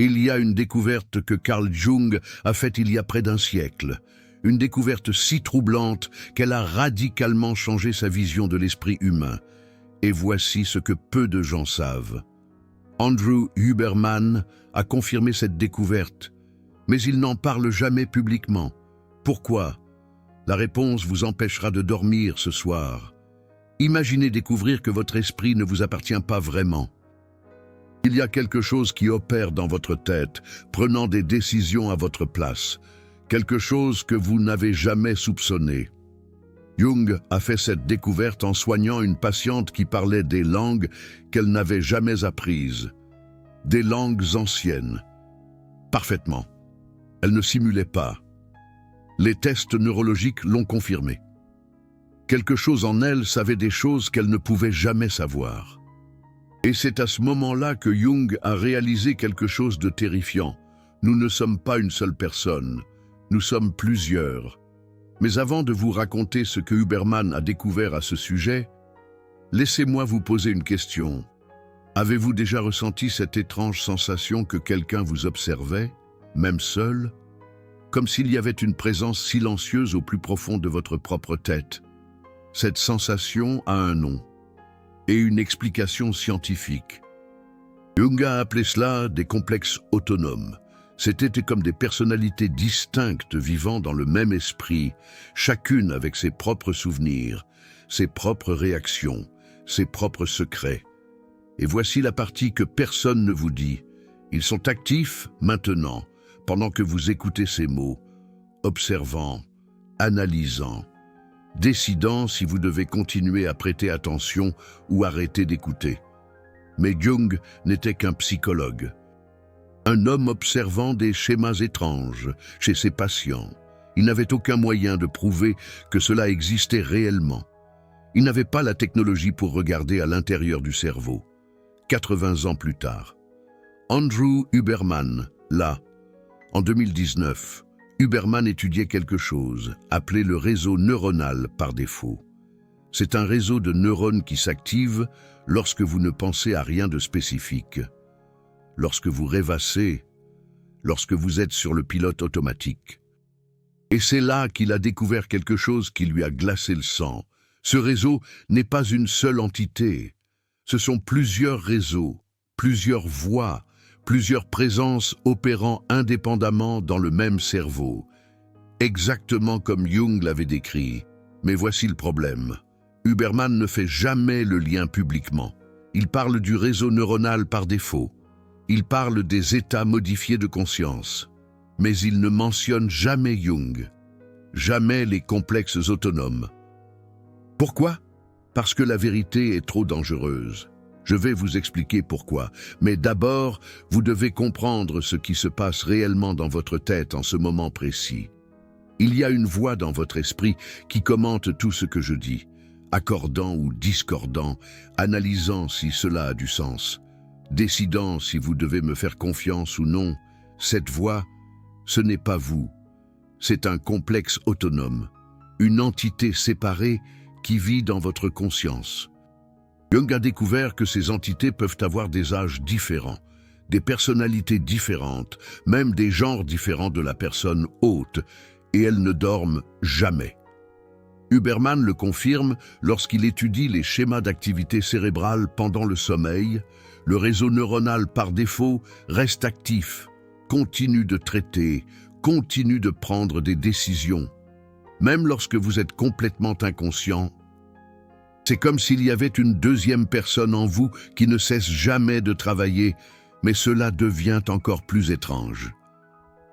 Il y a une découverte que Carl Jung a faite il y a près d'un siècle. Une découverte si troublante qu'elle a radicalement changé sa vision de l'esprit humain. Et voici ce que peu de gens savent. Andrew Huberman a confirmé cette découverte, mais il n'en parle jamais publiquement. Pourquoi? La réponse vous empêchera de dormir ce soir. Imaginez découvrir que votre esprit ne vous appartient pas vraiment. Il y a quelque chose qui opère dans votre tête, prenant des décisions à votre place. Quelque chose que vous n'avez jamais soupçonné. Jung a fait cette découverte en soignant une patiente qui parlait des langues qu'elle n'avait jamais apprises. Des langues anciennes. Parfaitement. Elle ne simulait pas. Les tests neurologiques l'ont confirmé. Quelque chose en elle savait des choses qu'elle ne pouvait jamais savoir. Et c'est à ce moment-là que Jung a réalisé quelque chose de terrifiant. Nous ne sommes pas une seule personne, nous sommes plusieurs. Mais avant de vous raconter ce que Huberman a découvert à ce sujet, laissez-moi vous poser une question. Avez-vous déjà ressenti cette étrange sensation que quelqu'un vous observait, même seul, comme s'il y avait une présence silencieuse au plus profond de votre propre tête? Cette sensation a un nom et une explication scientifique. Jung a appelé cela des complexes autonomes. C'étaient comme des personnalités distinctes vivant dans le même esprit, chacune avec ses propres souvenirs, ses propres réactions, ses propres secrets. Et voici la partie que personne ne vous dit. Ils sont actifs maintenant, pendant que vous écoutez ces mots, observant, analysant, décidant si vous devez continuer à prêter attention ou arrêter d'écouter. Mais Jung n'était qu'un psychologue. Un homme observant des schémas étranges chez ses patients. Il n'avait aucun moyen de prouver que cela existait réellement. Il n'avait pas la technologie pour regarder à l'intérieur du cerveau. 80 ans plus tard. Andrew Huberman, là, en 2019, Huberman étudiait quelque chose, appelé le réseau neuronal par défaut. C'est un réseau de neurones qui s'active lorsque vous ne pensez à rien de spécifique. Lorsque vous rêvassez, lorsque vous êtes sur le pilote automatique. Et c'est là qu'il a découvert quelque chose qui lui a glacé le sang. Ce réseau n'est pas une seule entité. Ce sont plusieurs réseaux, plusieurs voix, plusieurs présences opérant indépendamment dans le même cerveau. Exactement comme Jung l'avait décrit. Mais voici le problème. Huberman ne fait jamais le lien publiquement. Il parle du réseau neuronal par défaut. Il parle des états modifiés de conscience. Mais il ne mentionne jamais Jung. Jamais les complexes autonomes. Pourquoi? Parce que la vérité est trop dangereuse. Je vais vous expliquer pourquoi. Mais d'abord, vous devez comprendre ce qui se passe réellement dans votre tête en ce moment précis. Il y a une voix dans votre esprit qui commente tout ce que je dis, accordant ou discordant, analysant si cela a du sens, décidant si vous devez me faire confiance ou non. Cette voix, ce n'est pas vous. C'est un complexe autonome, une entité séparée qui vit dans votre conscience. Jung a découvert que ces entités peuvent avoir des âges différents, des personnalités différentes, même des genres différents de la personne hôte, et elles ne dorment jamais. Huberman le confirme lorsqu'il étudie les schémas d'activité cérébrale pendant le sommeil. Le réseau neuronal par défaut reste actif, continue de traiter, continue de prendre des décisions. Même lorsque vous êtes complètement inconscient, c'est comme s'il y avait une deuxième personne en vous qui ne cesse jamais de travailler, mais cela devient encore plus étrange.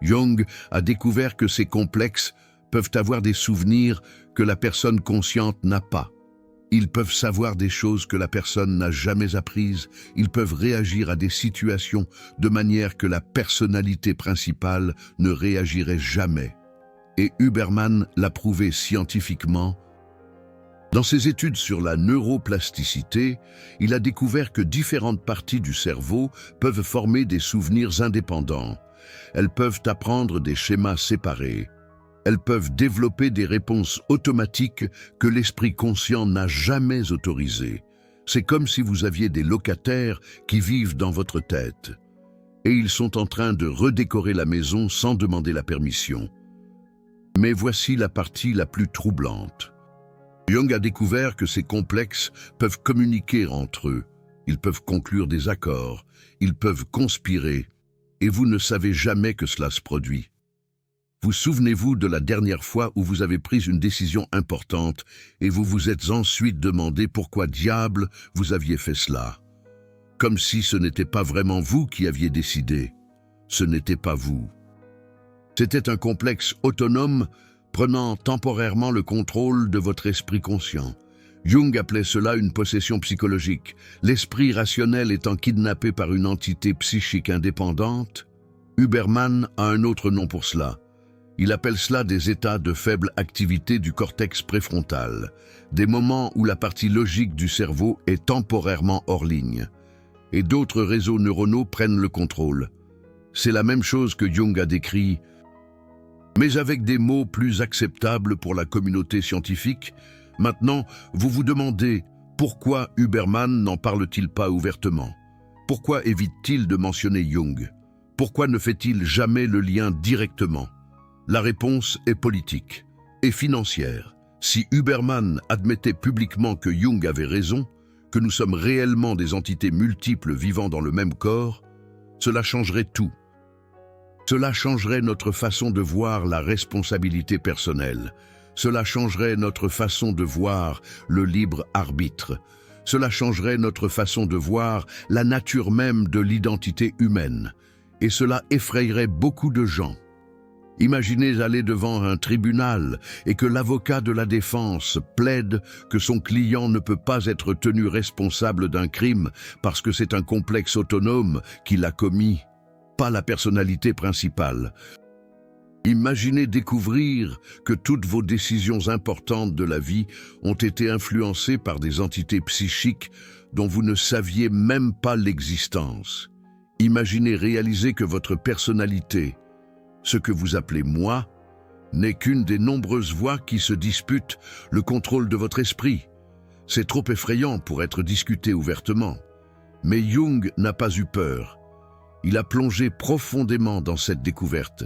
Jung a découvert que ces complexes peuvent avoir des souvenirs que la personne consciente n'a pas. Ils peuvent savoir des choses que la personne n'a jamais apprises. Ils peuvent réagir à des situations de manière que la personnalité principale ne réagirait jamais. Et Huberman l'a prouvé scientifiquement. Dans ses études sur la neuroplasticité, il a découvert que différentes parties du cerveau peuvent former des souvenirs indépendants. Elles peuvent apprendre des schémas séparés. Elles peuvent développer des réponses automatiques que l'esprit conscient n'a jamais autorisées. C'est comme si vous aviez des locataires qui vivent dans votre tête. et ils sont en train de redécorer la maison sans demander la permission. Mais voici la partie la plus troublante. Jung a découvert que ces complexes peuvent communiquer entre eux, ils peuvent conclure des accords, ils peuvent conspirer, et vous ne savez jamais que cela se produit. Vous souvenez-vous de la dernière fois où vous avez pris une décision importante et vous vous êtes ensuite demandé pourquoi diable vous aviez fait cela? Comme si ce n'était pas vraiment vous qui aviez décidé. Ce n'était pas vous. C'était un complexe autonome prenant temporairement le contrôle de votre esprit conscient. Jung appelait cela une possession psychologique, l'esprit rationnel étant kidnappé par une entité psychique indépendante. Huberman a un autre nom pour cela. Il appelle cela des états de faible activité du cortex préfrontal, des moments où la partie logique du cerveau est temporairement hors ligne, et d'autres réseaux neuronaux prennent le contrôle. C'est la même chose que Jung a décrit, mais avec des mots plus acceptables pour la communauté scientifique. Maintenant, vous vous demandez pourquoi Huberman n'en parle-t-il pas ouvertement? Pourquoi évite-t-il de mentionner Jung? Pourquoi ne fait-il jamais le lien directement? La réponse est politique et financière. Si Huberman admettait publiquement que Jung avait raison, que nous sommes réellement des entités multiples vivant dans le même corps, cela changerait tout. Cela changerait notre façon de voir la responsabilité personnelle. Cela changerait notre façon de voir le libre arbitre. Cela changerait notre façon de voir la nature même de l'identité humaine. Et cela effrayerait beaucoup de gens. Imaginez aller devant un tribunal et que l'avocat de la défense plaide que son client ne peut pas être tenu responsable d'un crime parce que c'est un complexe autonome qui l'a commis, pas la personnalité principale. Imaginez découvrir que toutes vos décisions importantes de la vie ont été influencées par des entités psychiques dont vous ne saviez même pas l'existence. Imaginez réaliser que votre personnalité, ce que vous appelez « moi », n'est qu'une des nombreuses voix qui se disputent le contrôle de votre esprit. C'est trop effrayant pour être discuté ouvertement. Mais Jung n'a pas eu peur. Il a plongé profondément dans cette découverte,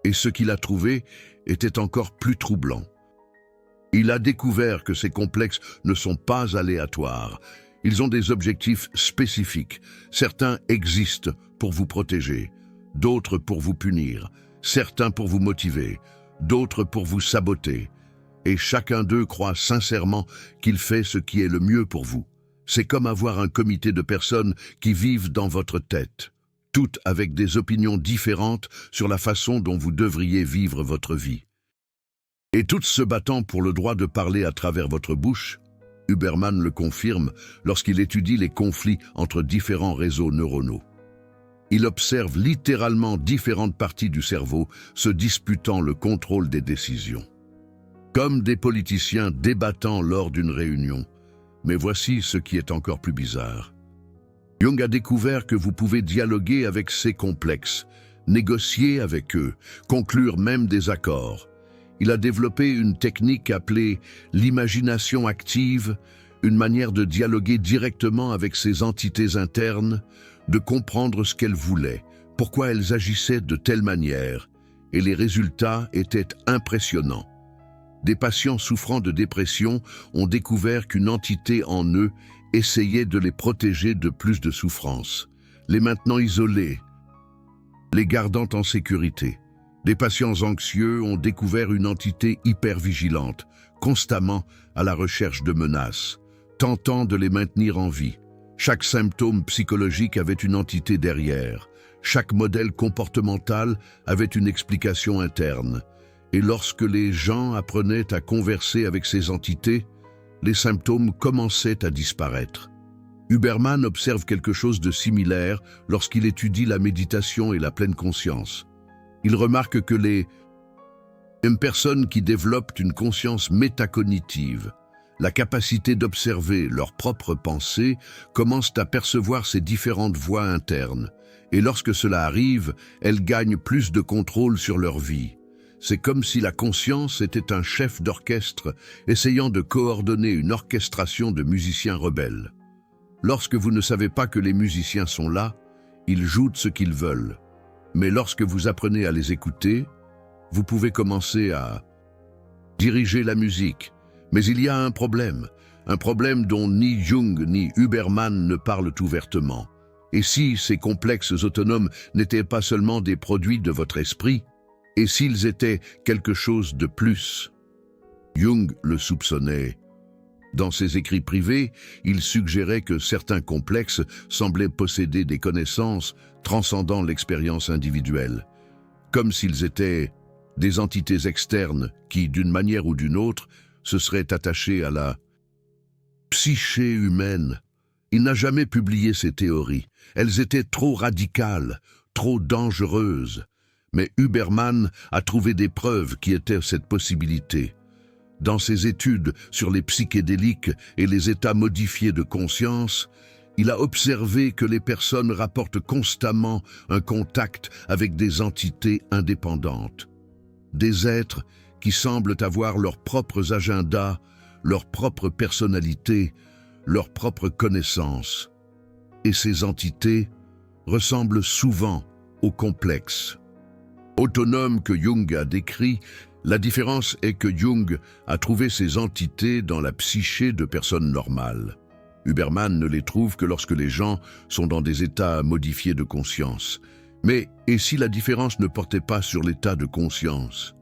et ce qu'il a trouvé était encore plus troublant. Il a découvert que ces complexes ne sont pas aléatoires. Ils ont des objectifs spécifiques. Certains existent pour vous protéger, d'autres pour vous punir, certains pour vous motiver, d'autres pour vous saboter. Et chacun d'eux croit sincèrement qu'il fait ce qui est le mieux pour vous. C'est comme avoir un comité de personnes qui vivent dans votre tête, toutes avec des opinions différentes sur la façon dont vous devriez vivre votre vie. Et toutes se battant pour le droit de parler à travers votre bouche. Huberman le confirme lorsqu'il étudie les conflits entre différents réseaux neuronaux. Il observe littéralement différentes parties du cerveau se disputant le contrôle des décisions. Comme des politiciens débattant lors d'une réunion. Mais voici ce qui est encore plus bizarre. Jung a découvert que vous pouvez dialoguer avec ces complexes, négocier avec eux, conclure même des accords. Il a développé une technique appelée l'imagination active, une manière de dialoguer directement avec ces entités internes, de comprendre ce qu'elles voulaient, pourquoi elles agissaient de telle manière, et les résultats étaient impressionnants. Des patients souffrant de dépression ont découvert qu'une entité en eux essayait de les protéger de plus de souffrance, les maintenant isolés, les gardant en sécurité. Des patients anxieux ont découvert une entité hypervigilante, constamment à la recherche de menaces, tentant de les maintenir en vie. Chaque symptôme psychologique avait une entité derrière. Chaque modèle comportemental avait une explication interne. Et lorsque les gens apprenaient à converser avec ces entités, les symptômes commençaient à disparaître. Huberman observe quelque chose de similaire lorsqu'il étudie la méditation et la pleine conscience. Il remarque que les personnes qui développent une conscience métacognitive, la capacité d'observer leurs propres pensées, commencent à percevoir ces différentes voix internes. Et lorsque cela arrive, elles gagnent plus de contrôle sur leur vie. C'est comme si la conscience était un chef d'orchestre essayant de coordonner une orchestration de musiciens rebelles. Lorsque vous ne savez pas que les musiciens sont là, Ils jouent ce qu'ils veulent. Mais lorsque vous apprenez à les écouter, vous pouvez commencer à diriger la musique. Mais il y a un problème dont ni Jung ni Huberman ne parlent ouvertement. Et si ces complexes autonomes n'étaient pas seulement des produits de votre esprit, et s'ils étaient quelque chose de plus? Jung le soupçonnait. Dans ses écrits privés, il suggérait que certains complexes semblaient posséder des connaissances transcendant l'expérience individuelle, comme s'ils étaient des entités externes qui, d'une manière ou d'une autre, se seraient attachées à la psyché humaine. Il n'a jamais publié ces théories. Elles étaient trop radicales, trop dangereuses. Mais Huberman a trouvé des preuves qui étaient cette possibilité. Dans ses études sur les psychédéliques et les états modifiés de conscience, il a observé que les personnes rapportent constamment un contact avec des entités indépendantes. Des êtres qui semblent avoir leurs propres agendas, leur propre personnalité, leurs propres connaissances. Et ces entités ressemblent souvent aux complexes autonomes que Jung a décrits. La différence est que Jung a trouvé ces entités dans la psyché de personnes normales. Huberman ne les trouve que lorsque les gens sont dans des états modifiés de conscience. Mais et si la différence ne portait pas sur l'état de conscience?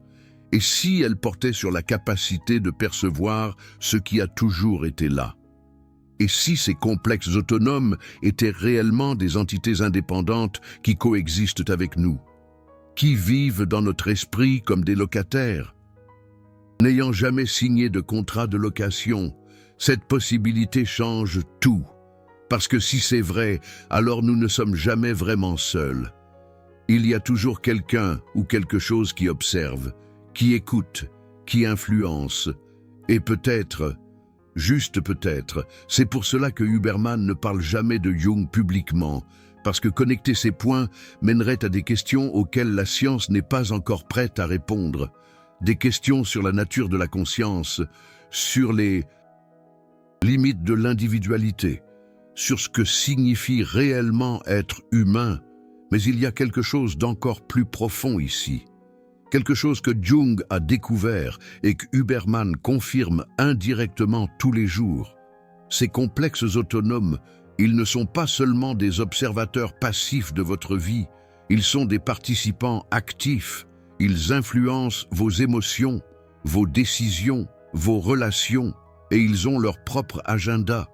Et si elle portait sur la capacité de percevoir ce qui a toujours été là? Et si ces complexes autonomes étaient réellement des entités indépendantes qui coexistent avec nous, qui vivent dans notre esprit comme des locataires, n'ayant jamais signé de contrat de location? Cette possibilité change tout, parce que si c'est vrai, alors nous ne sommes jamais vraiment seuls. Il y a toujours quelqu'un ou quelque chose qui observe, qui écoute, qui influence, et peut-être, juste peut-être, c'est pour cela que Huberman ne parle jamais de Jung publiquement, parce que connecter ces points mènerait à des questions auxquelles la science n'est pas encore prête à répondre, des questions sur la nature de la conscience, sur les limites de l'individualité, sur ce que signifie réellement être humain. Mais il y a quelque chose d'encore plus profond ici, quelque chose que Jung a découvert et que Huberman confirme indirectement tous les jours. Ces complexes autonomes, ils ne sont pas seulement des observateurs passifs de votre vie, ils sont des participants actifs. Ils influencent vos émotions, vos décisions, vos relations, et ils ont leur propre agenda.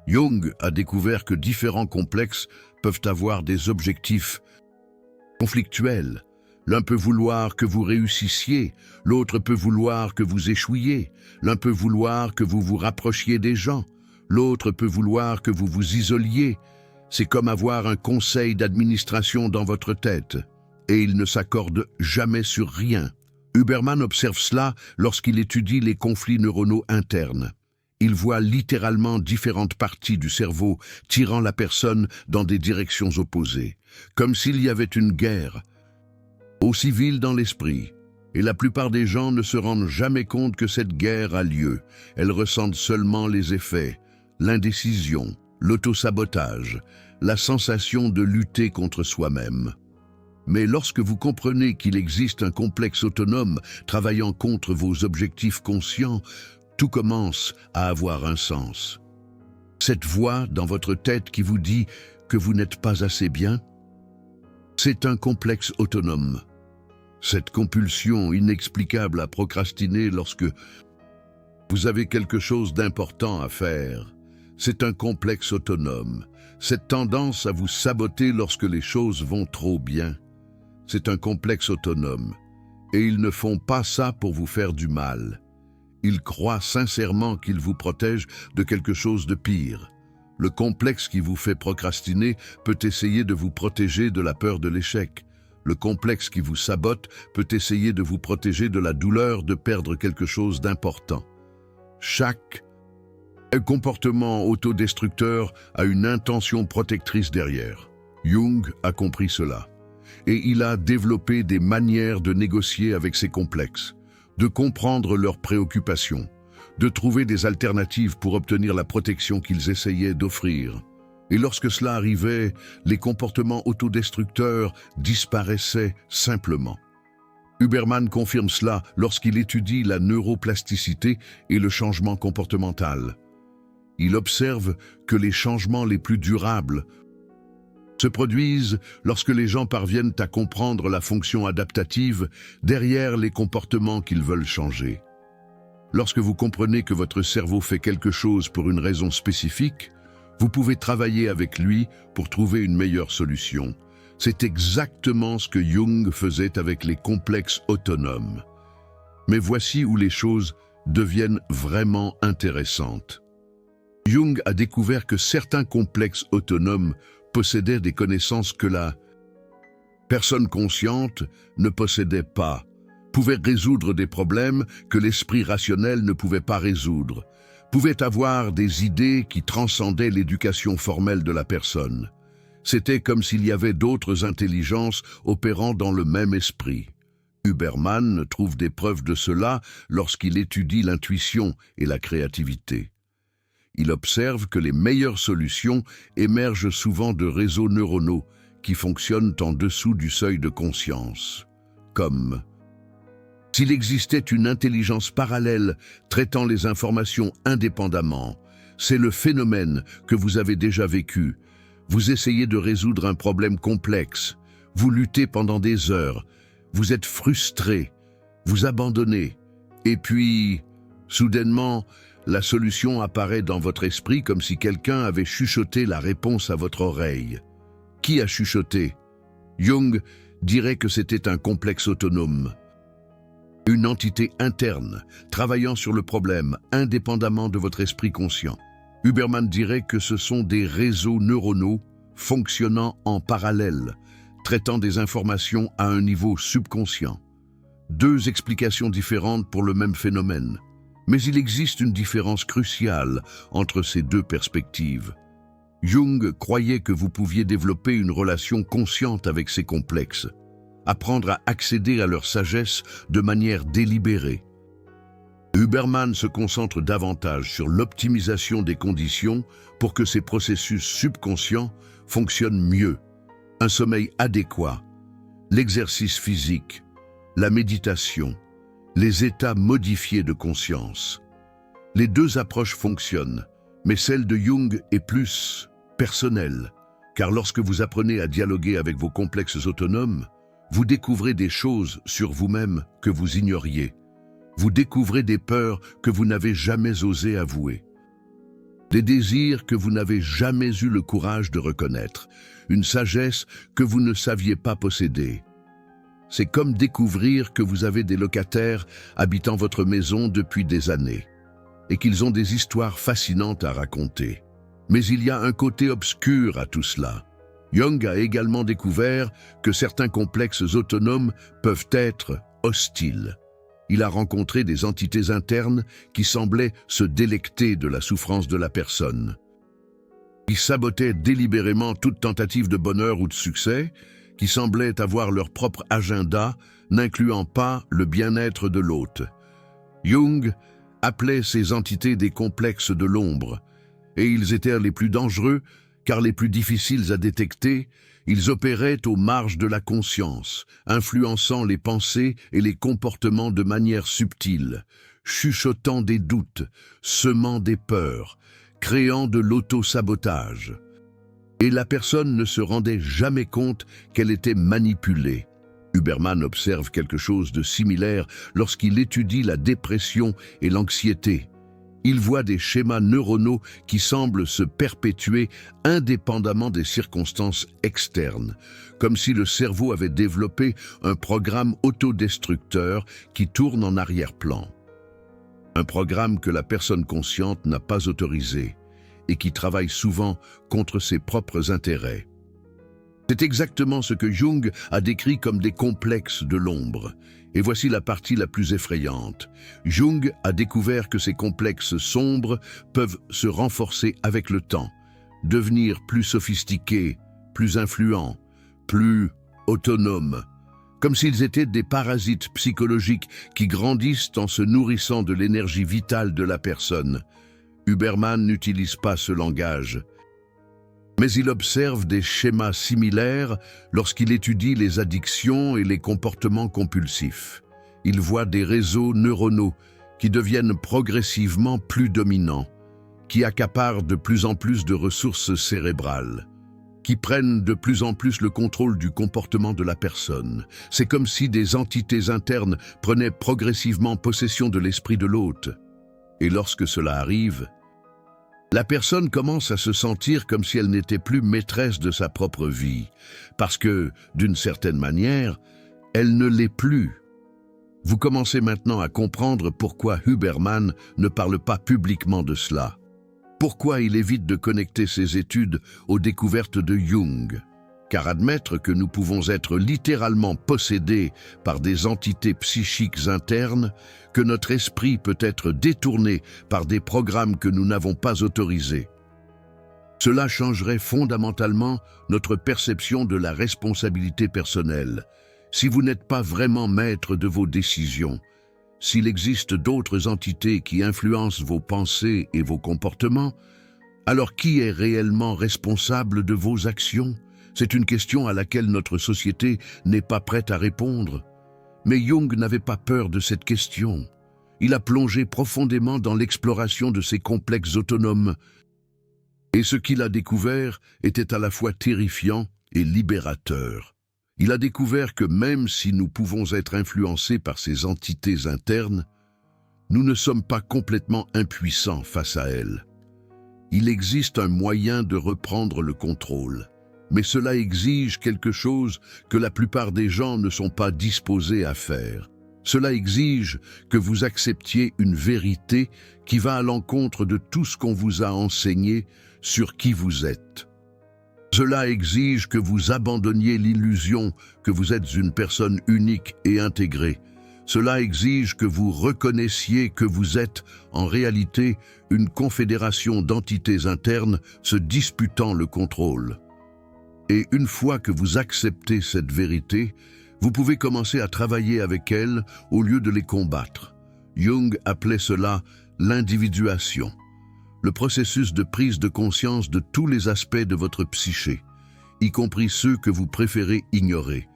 Jung a découvert que différents complexes peuvent avoir des objectifs conflictuels. L'un peut vouloir que vous réussissiez, l'autre peut vouloir que vous échouiez, l'un peut vouloir que vous vous rapprochiez des gens, l'autre peut vouloir que vous vous isoliez. C'est comme avoir un conseil d'administration dans votre tête, et ils ne s'accordent jamais sur rien. Huberman observe cela lorsqu'il étudie les conflits neuronaux internes. Il voit littéralement différentes parties du cerveau tirant la personne dans des directions opposées, comme s'il y avait une guerre, aussi vile dans l'esprit. Et la plupart des gens ne se rendent jamais compte que cette guerre a lieu. Elles ressentent seulement les effets, l'indécision, l'autosabotage, la sensation de lutter contre soi-même. Mais lorsque vous comprenez qu'il existe un complexe autonome travaillant contre vos objectifs conscients, tout commence à avoir un sens. Cette voix dans votre tête qui vous dit que vous n'êtes pas assez bien, c'est un complexe autonome. Cette compulsion inexplicable à procrastiner lorsque vous avez quelque chose d'important à faire, c'est un complexe autonome. Cette tendance à vous saboter lorsque les choses vont trop bien, c'est un complexe autonome. Et ils ne font pas ça pour vous faire du mal. Ils croient sincèrement qu'ils vous protègent de quelque chose de pire. Le complexe qui vous fait procrastiner peut essayer de vous protéger de la peur de l'échec. Le complexe qui vous sabote peut essayer de vous protéger de la douleur de perdre quelque chose d'important. Chaque comportement autodestructeur a une intention protectrice derrière. Jung a compris cela. Et il a développé des manières de négocier avec ces complexes, de comprendre leurs préoccupations, de trouver des alternatives pour obtenir la protection qu'ils essayaient d'offrir. Et lorsque cela arrivait, les comportements autodestructeurs disparaissaient simplement. Huberman confirme cela lorsqu'il étudie la neuroplasticité et le changement comportemental. Il observe que les changements les plus durables se produisent lorsque les gens parviennent à comprendre la fonction adaptative derrière les comportements qu'ils veulent changer. Lorsque vous comprenez que votre cerveau fait quelque chose pour une raison spécifique, vous pouvez travailler avec lui pour trouver une meilleure solution. C'est exactement ce que Jung faisait avec les complexes autonomes. Mais voici où les choses deviennent vraiment intéressantes. Jung a découvert que certains complexes autonomes possédaient des connaissances que la personne consciente ne possédait pas, pouvaient résoudre des problèmes que l'esprit rationnel ne pouvait pas résoudre, pouvaient avoir des idées qui transcendaient l'éducation formelle de la personne. C'était comme s'il y avait d'autres intelligences opérant dans le même esprit. Huberman trouve des preuves de cela lorsqu'il étudie l'intuition et la créativité. Il observe que les meilleures solutions émergent souvent de réseaux neuronaux qui fonctionnent en dessous du seuil de conscience, comme s'il existait une intelligence parallèle traitant les informations indépendamment. C'est le phénomène que vous avez déjà vécu. Vous essayez de résoudre un problème complexe, vous luttez pendant des heures, vous êtes frustré, vous abandonnez, et puis, soudainement, la solution apparaît dans votre esprit comme si quelqu'un avait chuchoté la réponse à votre oreille. Qui a chuchoté? Jung dirait que c'était un complexe autonome. Une entité interne, travaillant sur le problème, indépendamment de votre esprit conscient. Huberman dirait que ce sont des réseaux neuronaux fonctionnant en parallèle, traitant des informations à un niveau subconscient. Deux explications différentes pour le même phénomène. Mais il existe une différence cruciale entre ces deux perspectives. Jung croyait que vous pouviez développer une relation consciente avec ces complexes, apprendre à accéder à leur sagesse de manière délibérée. Huberman se concentre davantage sur l'optimisation des conditions pour que ces processus subconscients fonctionnent mieux. Un sommeil adéquat, l'exercice physique, la méditation, les états modifiés de conscience. Les deux approches fonctionnent, mais celle de Jung est plus personnelle, car lorsque vous apprenez à dialoguer avec vos complexes autonomes, vous découvrez des choses sur vous-même que vous ignoriez. Vous découvrez des peurs que vous n'avez jamais osé avouer, des désirs que vous n'avez jamais eu le courage de reconnaître, une sagesse que vous ne saviez pas posséder. C'est comme découvrir que vous avez des locataires habitant votre maison depuis des années et qu'ils ont des histoires fascinantes à raconter. Mais il y a un côté obscur à tout cela. Jung a également découvert que certains complexes autonomes peuvent être hostiles. Il a rencontré des entités internes qui semblaient se délecter de la souffrance de la personne. Ils sabotaient délibérément toute tentative de bonheur ou de succès, qui semblaient avoir leur propre agenda, n'incluant pas le bien-être de l'hôte. Jung appelait ces entités des complexes de l'ombre, et ils étaient les plus dangereux car les plus difficiles à détecter. Ils opéraient aux marges de la conscience, influençant les pensées et les comportements de manière subtile, chuchotant des doutes, semant des peurs, créant de l'auto-sabotage. Et la personne ne se rendait jamais compte qu'elle était manipulée. Huberman observe quelque chose de similaire lorsqu'il étudie la dépression et l'anxiété. Il voit des schémas neuronaux qui semblent se perpétuer indépendamment des circonstances externes, comme si le cerveau avait développé un programme autodestructeur qui tourne en arrière-plan. Un programme que la personne consciente n'a pas autorisé et qui travaille souvent contre ses propres intérêts. C'est exactement ce que Jung a décrit comme des complexes de l'ombre. Et voici la partie la plus effrayante. Jung a découvert que ces complexes sombres peuvent se renforcer avec le temps, devenir plus sophistiqués, plus influents, plus autonomes, comme s'ils étaient des parasites psychologiques qui grandissent en se nourrissant de l'énergie vitale de la personne. Huberman n'utilise pas ce langage, Mais il observe des schémas similaires lorsqu'il étudie les addictions et les comportements compulsifs. Il voit des réseaux neuronaux qui deviennent progressivement plus dominants, qui accaparent de plus en plus de ressources cérébrales, qui prennent de plus en plus le contrôle du comportement de la personne. C'est comme si des entités internes prenaient progressivement possession de l'esprit de l'hôte. Et lorsque cela arrive, la personne commence à se sentir comme si elle n'était plus maîtresse de sa propre vie, parce que, d'une certaine manière, elle ne l'est plus. Vous commencez maintenant à comprendre pourquoi Huberman ne parle pas publiquement de cela. Pourquoi il évite de connecter ses études aux découvertes de Jung. Car admettre que nous pouvons être littéralement possédés par des entités psychiques internes, que notre esprit peut être détourné par des programmes que nous n'avons pas autorisés. Cela changerait fondamentalement notre perception de la responsabilité personnelle. Si vous n'êtes pas vraiment maître de vos décisions, s'il existe d'autres entités qui influencent vos pensées et vos comportements, alors qui est réellement responsable de vos actions? C'est une question à laquelle notre société n'est pas prête à répondre. Mais Jung n'avait pas peur de cette question. Il a plongé profondément dans l'exploration de ces complexes autonomes. Et ce qu'il a découvert était à la fois terrifiant et libérateur. Il a découvert que même si nous pouvons être influencés par ces entités internes, nous ne sommes pas complètement impuissants face à elles. Il existe un moyen de reprendre le contrôle. Mais cela exige quelque chose que la plupart des gens ne sont pas disposés à faire. Cela exige que vous acceptiez une vérité qui va à l'encontre de tout ce qu'on vous a enseigné sur qui vous êtes. Cela exige que vous abandonniez l'illusion que vous êtes une personne unique et intégrée. Cela exige que vous reconnaissiez que vous êtes, en réalité, une confédération d'entités internes se disputant le contrôle. Et une fois que vous acceptez cette vérité, vous pouvez commencer à travailler avec elle au lieu de les combattre. Jung appelait cela l'individuation, le processus de prise de conscience de tous les aspects de votre psyché, y compris ceux que vous préférez ignorer.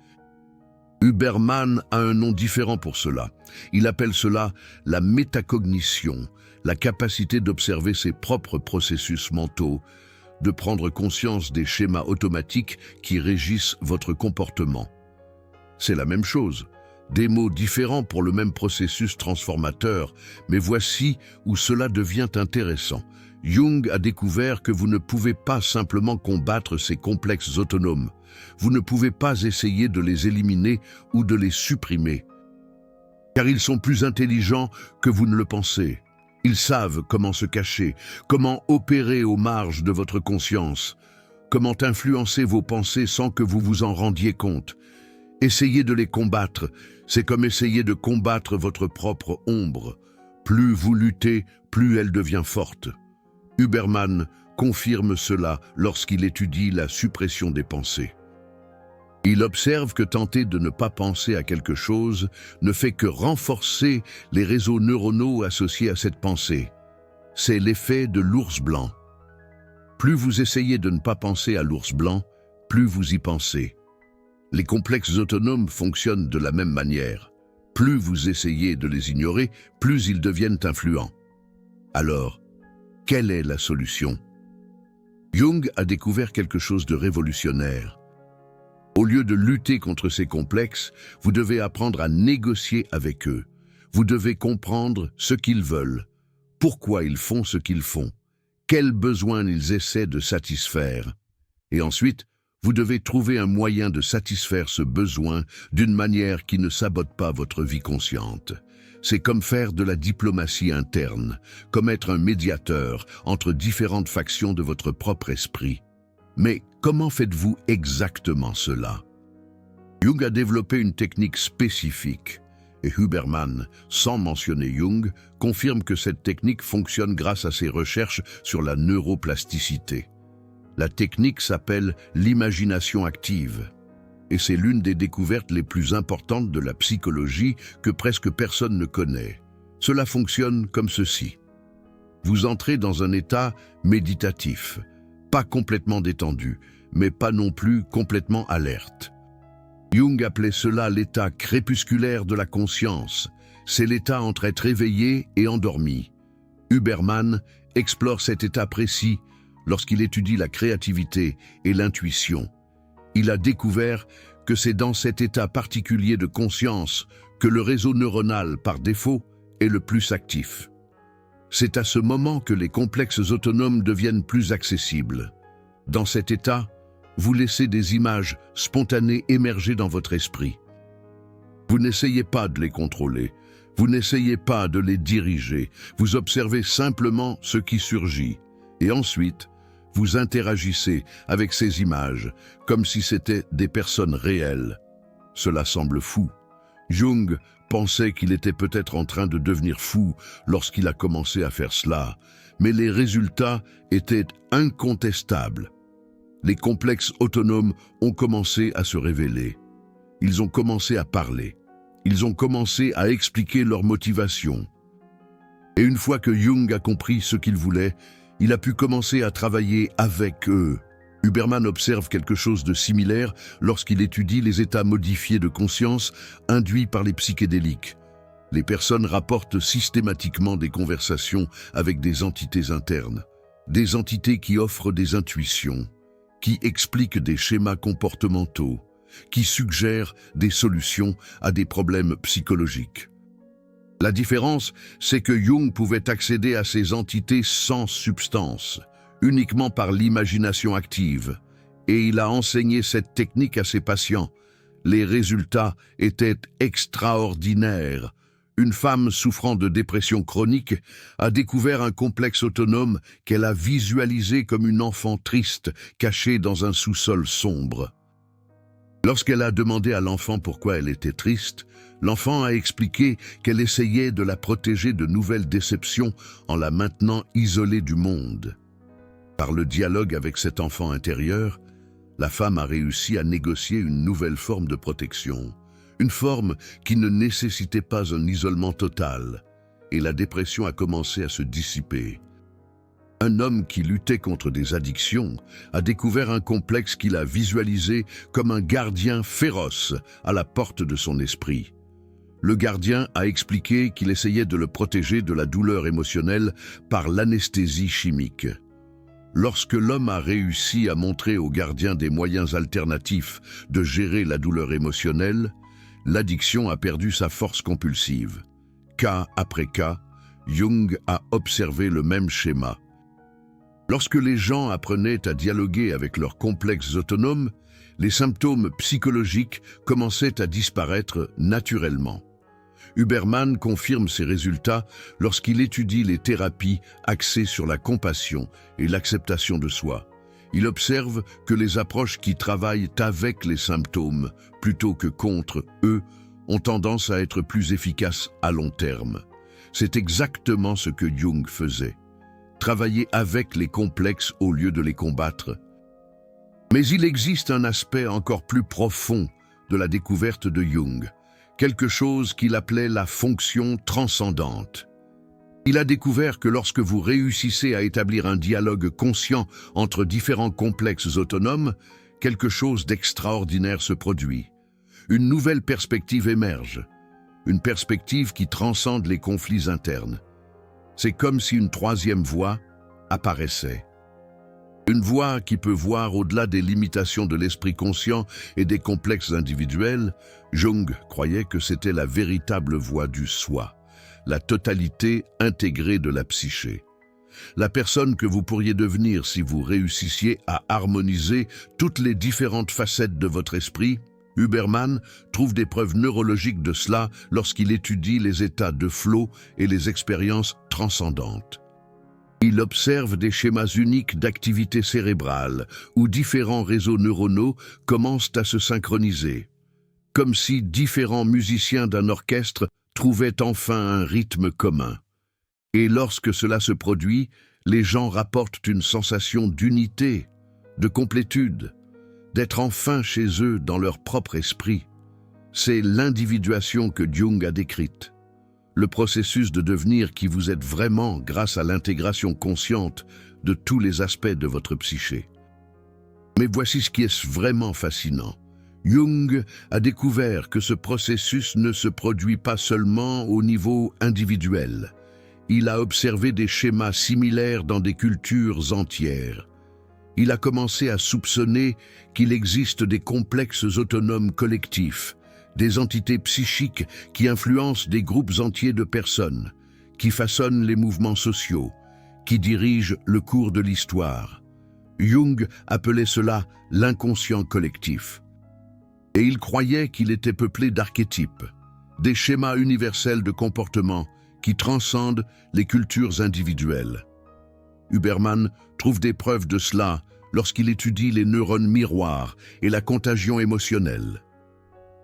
Huberman a un nom différent pour cela. Il appelle cela la métacognition, la capacité d'observer ses propres processus mentaux, de prendre conscience des schémas automatiques qui régissent votre comportement. C'est la même chose, des mots différents pour le même processus transformateur, mais voici où cela devient intéressant. Jung a découvert que vous ne pouvez pas simplement combattre ces complexes autonomes. Vous ne pouvez pas essayer de les éliminer ou de les supprimer, car ils sont plus intelligents que vous ne le pensez. Ils savent comment se cacher, comment opérer aux marges de votre conscience, comment influencer vos pensées sans que vous vous en rendiez compte. Essayer de les combattre, c'est comme essayer de combattre votre propre ombre. Plus vous luttez, plus elle devient forte. Huberman confirme cela lorsqu'il étudie la suppression des pensées. Il observe que tenter de ne pas penser à quelque chose ne fait que renforcer les réseaux neuronaux associés à cette pensée. C'est l'effet de l'ours blanc. Plus vous essayez de ne pas penser à l'ours blanc, plus vous y pensez. Les complexes autonomes fonctionnent de la même manière. Plus vous essayez de les ignorer, plus ils deviennent influents. Alors, quelle est la solution? Jung a découvert quelque chose de révolutionnaire. Au lieu de lutter contre ces complexes, vous devez apprendre à négocier avec eux. Vous devez comprendre ce qu'ils veulent, pourquoi ils font ce qu'ils font, quels besoins ils essaient de satisfaire. Et ensuite, vous devez trouver un moyen de satisfaire ce besoin d'une manière qui ne sabote pas votre vie consciente. C'est comme faire de la diplomatie interne, comme être un médiateur entre différentes factions de votre propre esprit. Mais comment faites-vous exactement cela? Jung a développé une technique spécifique, et Huberman, sans mentionner Jung, confirme que cette technique fonctionne grâce à ses recherches sur la neuroplasticité. La technique s'appelle l'imagination active, et c'est l'une des découvertes les plus importantes de la psychologie que presque personne ne connaît. Cela fonctionne comme ceci. Vous entrez dans un état méditatif, pas complètement détendu, mais pas non plus complètement alerte. Jung appelait cela l'état crépusculaire de la conscience. C'est l'état entre être éveillé et endormi. Huberman explore cet état précis lorsqu'il étudie la créativité et l'intuition. Il a découvert que c'est dans cet état particulier de conscience que le réseau neuronal, par défaut, est le plus actif. C'est à ce moment que les complexes autonomes deviennent plus accessibles. Dans cet état, vous laissez des images spontanées émerger dans votre esprit. Vous n'essayez pas de les contrôler, vous n'essayez pas de les diriger, vous observez simplement ce qui surgit. Et ensuite, vous interagissez avec ces images, comme si c'étaient des personnes réelles. Cela semble fou. Jung pensait qu'il était peut-être en train de devenir fou lorsqu'il a commencé à faire cela, mais les résultats étaient incontestables. Les complexes autonomes ont commencé à se révéler. Ils ont commencé à parler. Ils ont commencé à expliquer leurs motivations. Et une fois que Jung a compris ce qu'il voulait, il a pu commencer à travailler avec eux. Huberman observe quelque chose de similaire lorsqu'il étudie les états modifiés de conscience induits par les psychédéliques. Les personnes rapportent systématiquement des conversations avec des entités internes, des entités qui offrent des intuitions, qui expliquent des schémas comportementaux, qui suggèrent des solutions à des problèmes psychologiques. La différence, c'est que Jung pouvait accéder à ces entités sans substance, uniquement par l'imagination active, et il a enseigné cette technique à ses patients. Les résultats étaient extraordinaires. Une femme souffrant de dépression chronique a découvert un complexe autonome qu'elle a visualisé comme une enfant triste cachée dans un sous-sol sombre. Lorsqu'elle a demandé à l'enfant pourquoi elle était triste, l'enfant a expliqué qu'elle essayait de la protéger de nouvelles déceptions en la maintenant isolée du monde. Par le dialogue avec cet enfant intérieur, la femme a réussi à négocier une nouvelle forme de protection, une forme qui ne nécessitait pas un isolement total, et la dépression a commencé à se dissiper. Un homme qui luttait contre des addictions a découvert un complexe qu'il a visualisé comme un gardien féroce à la porte de son esprit. Le gardien a expliqué qu'il essayait de le protéger de la douleur émotionnelle par l'anesthésie chimique. Lorsque l'homme a réussi à montrer au gardien des moyens alternatifs de gérer la douleur émotionnelle, l'addiction a perdu sa force compulsive. Cas après cas, Jung a observé le même schéma. Lorsque les gens apprenaient à dialoguer avec leurs complexes autonomes, les symptômes psychologiques commençaient à disparaître naturellement. Huberman confirme ces résultats lorsqu'il étudie les thérapies axées sur la compassion et l'acceptation de soi. Il observe que les approches qui travaillent avec les symptômes plutôt que contre eux ont tendance à être plus efficaces à long terme. C'est exactement ce que Jung faisait. Travailler avec les complexes au lieu de les combattre. Mais il existe un aspect encore plus profond de la découverte de Jung, quelque chose qu'il appelait la fonction transcendante. Il a découvert que lorsque vous réussissez à établir un dialogue conscient entre différents complexes autonomes, quelque chose d'extraordinaire se produit. Une nouvelle perspective émerge, une perspective qui transcende les conflits internes. C'est comme si une troisième voie apparaissait. Une voie qui peut voir au-delà des limitations de l'esprit conscient et des complexes individuels. Jung croyait que c'était la véritable voie du soi, la totalité intégrée de la psyché. La personne que vous pourriez devenir si vous réussissiez à harmoniser toutes les différentes facettes de votre esprit. Huberman trouve des preuves neurologiques de cela lorsqu'il étudie les états de flow et les expériences transcendantes. Il observe des schémas uniques d'activité cérébrale où différents réseaux neuronaux commencent à se synchroniser, comme si différents musiciens d'un orchestre trouvaient enfin un rythme commun. Et lorsque cela se produit, les gens rapportent une sensation d'unité, de complétude, d'être enfin chez eux dans leur propre esprit. C'est l'individuation que Jung a décrite. le processus de devenir qui vous êtes vraiment grâce à l'intégration consciente de tous les aspects de votre psyché. Mais voici ce qui est vraiment fascinant. Jung a découvert que ce processus ne se produit pas seulement au niveau individuel. Il a observé des schémas similaires dans des cultures entières. Il a commencé à soupçonner qu'il existe des complexes autonomes collectifs, des entités psychiques qui influencent des groupes entiers de personnes, qui façonnent les mouvements sociaux, qui dirigent le cours de l'histoire. Jung appelait cela l'inconscient collectif. Et il croyait qu'il était peuplé d'archétypes, des schémas universels de comportement qui transcendent les cultures individuelles. Huberman trouve des preuves de cela lorsqu'il étudie les neurones miroirs et la contagion émotionnelle.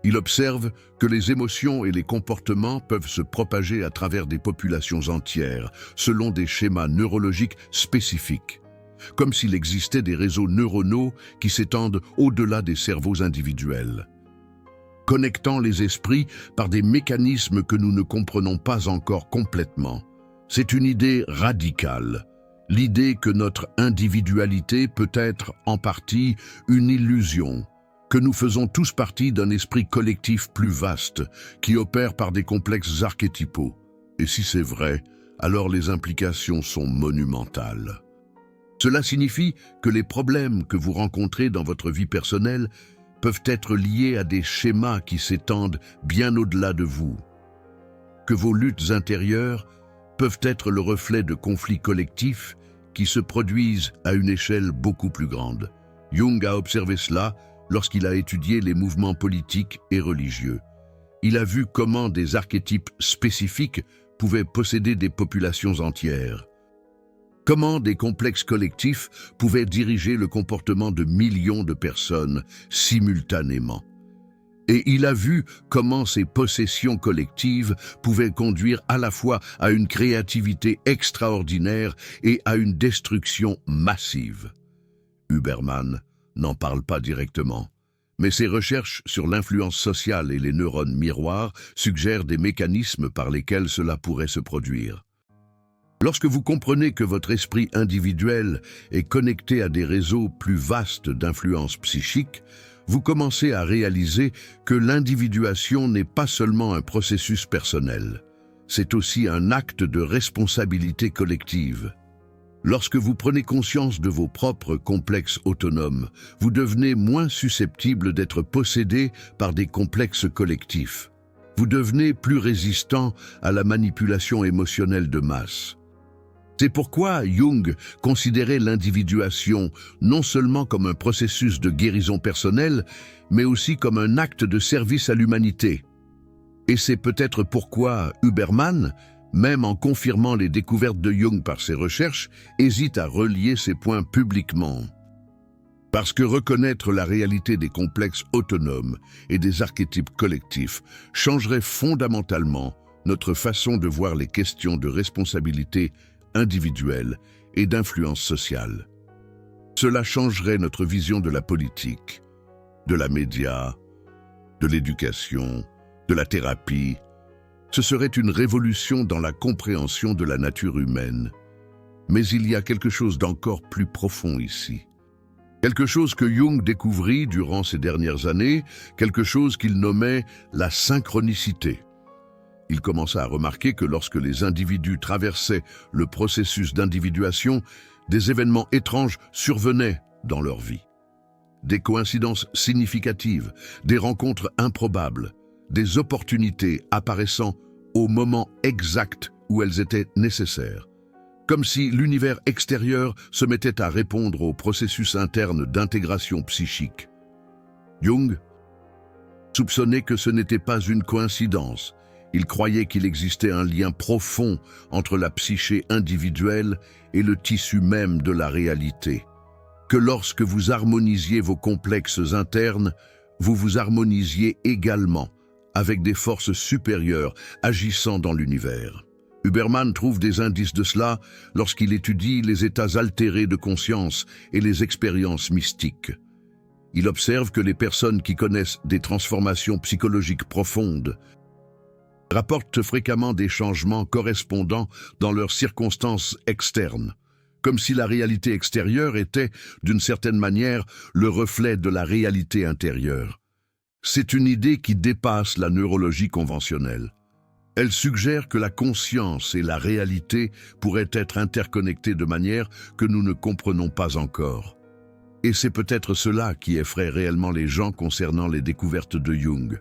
Il observe que les émotions et les comportements peuvent se propager à travers des populations entières, selon des schémas neurologiques spécifiques, comme s'il existait des réseaux neuronaux qui s'étendent au-delà des cerveaux individuels, connectant les esprits par des mécanismes que nous ne comprenons pas encore complètement. C'est une idée radicale, l'idée que notre individualité peut être en partie une illusion, que nous faisons tous partie d'un esprit collectif plus vaste, qui opère par des complexes archétypaux. Et si c'est vrai, alors les implications sont monumentales. Cela signifie que les problèmes que vous rencontrez dans votre vie personnelle peuvent être liés à des schémas qui s'étendent bien au-delà de vous, que vos luttes intérieures peuvent être le reflet de conflits collectifs qui se produisent à une échelle beaucoup plus grande. Jung a observé cela lorsqu'il a étudié les mouvements politiques et religieux. Il a vu comment des archétypes spécifiques pouvaient posséder des populations entières. Comment des complexes collectifs pouvaient diriger le comportement de millions de personnes simultanément. Et il a vu comment ces possessions collectives pouvaient conduire à la fois à une créativité extraordinaire et à une destruction massive. Huberman n'en parle pas directement, mais ses recherches sur l'influence sociale et les neurones miroirs suggèrent des mécanismes par lesquels cela pourrait se produire. Lorsque vous comprenez que votre esprit individuel est connecté à des réseaux plus vastes d'influence psychique, vous commencez à réaliser que l'individuation n'est pas seulement un processus personnel, c'est aussi un acte de responsabilité collective. Lorsque vous prenez conscience de vos propres complexes autonomes, vous devenez moins susceptible d'être possédé par des complexes collectifs. Vous devenez plus résistant à la manipulation émotionnelle de masse. C'est pourquoi Jung considérait l'individuation non seulement comme un processus de guérison personnelle, mais aussi comme un acte de service à l'humanité. Et c'est peut-être pourquoi Huberman, même en confirmant les découvertes de Jung par ses recherches, hésite à relier ces points publiquement. Parce que reconnaître la réalité des complexes autonomes et des archétypes collectifs changerait fondamentalement notre façon de voir les questions de responsabilité individuelle et d'influence sociale. Cela changerait notre vision de la politique, de la média, de l'éducation, de la thérapie. Ce serait une révolution dans la compréhension de la nature humaine. Mais il y a quelque chose d'encore plus profond ici. Quelque chose que Jung découvrit durant ces dernières années, quelque chose qu'il nommait la synchronicité. Il commença à remarquer que lorsque les individus traversaient le processus d'individuation, des événements étranges survenaient dans leur vie. Des coïncidences significatives, des rencontres improbables, des opportunités apparaissant au moment exact où elles étaient nécessaires, comme si l'univers extérieur se mettait à répondre au processus interne d'intégration psychique. Jung soupçonnait que ce n'était pas une coïncidence. Il croyait qu'il existait un lien profond entre la psyché individuelle et le tissu même de la réalité, que lorsque vous harmonisiez vos complexes internes, vous vous harmonisiez également avec des forces supérieures agissant dans l'univers. Huberman trouve des indices de cela lorsqu'il étudie les états altérés de conscience et les expériences mystiques. Il observe que les personnes qui connaissent des transformations psychologiques profondes rapportent fréquemment des changements correspondants dans leurs circonstances externes, comme si la réalité extérieure était, d'une certaine manière, le reflet de la réalité intérieure. C'est une idée qui dépasse la neurologie conventionnelle. Elle suggère que la conscience et la réalité pourraient être interconnectées de manière que nous ne comprenons pas encore. Et c'est peut-être cela qui effraie réellement les gens concernant les découvertes de Jung.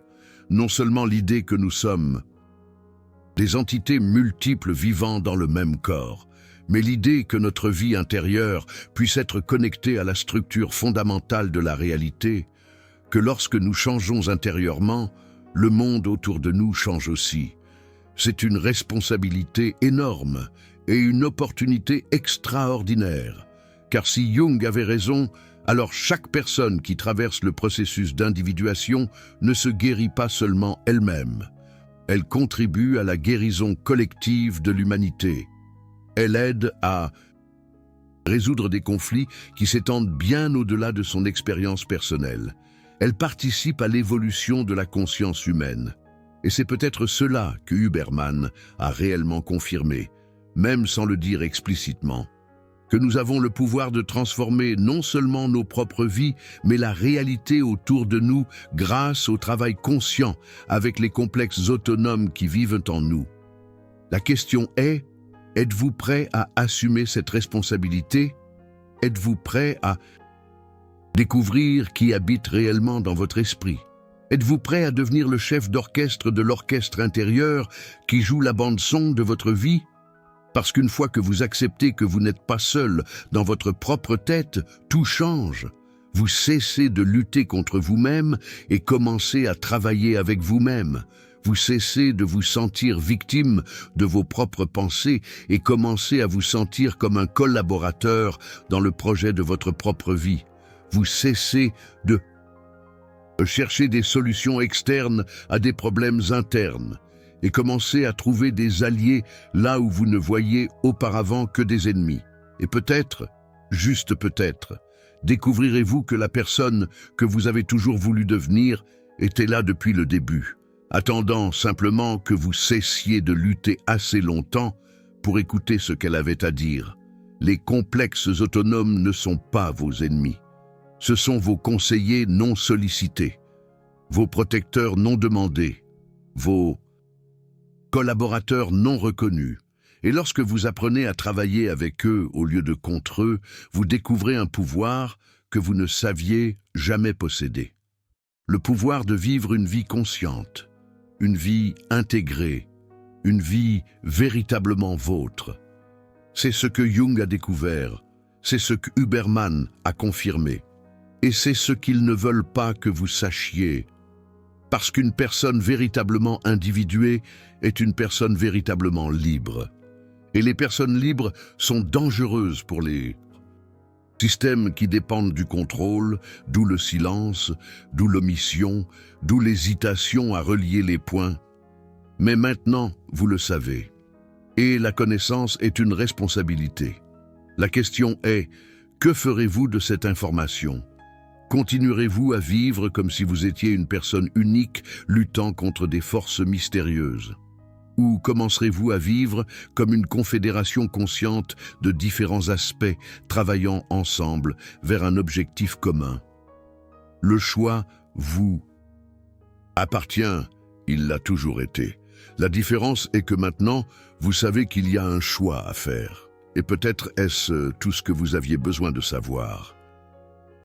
Non seulement l'idée que nous sommes des entités multiples vivant dans le même corps, mais l'idée que notre vie intérieure puisse être connectée à la structure fondamentale de la réalité, que lorsque nous changeons intérieurement, le monde autour de nous change aussi. C'est une responsabilité énorme et une opportunité extraordinaire, car si Jung avait raison, alors chaque personne qui traverse le processus d'individuation ne se guérit pas seulement elle-même. Elle contribue à la guérison collective de l'humanité. Elle aide à résoudre des conflits qui s'étendent bien au-delà de son expérience personnelle. Elle participe à l'évolution de la conscience humaine. Et c'est peut-être cela que Huberman a réellement confirmé, même sans le dire explicitement. Que nous avons le pouvoir de transformer non seulement nos propres vies, mais la réalité autour de nous grâce au travail conscient avec les complexes autonomes qui vivent en nous. La question est, êtes-vous prêt à assumer cette responsabilité? Êtes-vous prêt à découvrir qui habite réellement dans votre esprit? Êtes-vous prêt à devenir le chef d'orchestre de l'orchestre intérieur qui joue la bande-son de votre vie? Parce qu'une fois que vous acceptez que vous n'êtes pas seul dans votre propre tête, tout change. Vous cessez de lutter contre vous-même et commencez à travailler avec vous-même. Vous cessez de vous sentir victime de vos propres pensées et commencez à vous sentir comme un collaborateur dans le projet de votre propre vie. Vous cessez de chercher des solutions externes à des problèmes internes et commencez à trouver des alliés là où vous ne voyiez auparavant que des ennemis. Et peut-être, juste peut-être, découvrirez-vous que la personne que vous avez toujours voulu devenir était là depuis le début, attendant simplement que vous cessiez de lutter assez longtemps pour écouter ce qu'elle avait à dire. Les complexes autonomes ne sont pas vos ennemis. Ce sont vos conseillers non sollicités, vos protecteurs non demandés, vos collaborateurs non reconnus. Et lorsque vous apprenez à travailler avec eux au lieu de contre eux, vous découvrez un pouvoir que vous ne saviez jamais posséder. Le pouvoir de vivre une vie consciente, une vie intégrée, une vie véritablement vôtre. C'est ce que Jung a découvert, c'est ce que Huberman a confirmé. Et c'est ce qu'ils ne veulent pas que vous sachiez. Parce qu'une personne véritablement individuée est une personne véritablement libre. Et les personnes libres sont dangereuses pour les systèmes qui dépendent du contrôle, d'où le silence, d'où l'omission, d'où l'hésitation à relier les points. Mais maintenant, vous le savez. Et la connaissance est une responsabilité. La question est, que ferez-vous de cette information ? Continuerez-vous à vivre comme si vous étiez une personne unique luttant contre des forces mystérieuses? Ou commencerez-vous à vivre comme une confédération consciente de différents aspects travaillant ensemble vers un objectif commun? Le choix vous appartient, il l'a toujours été. La différence est que maintenant, vous savez qu'il y a un choix à faire. Et peut-être est-ce tout ce que vous aviez besoin de savoir.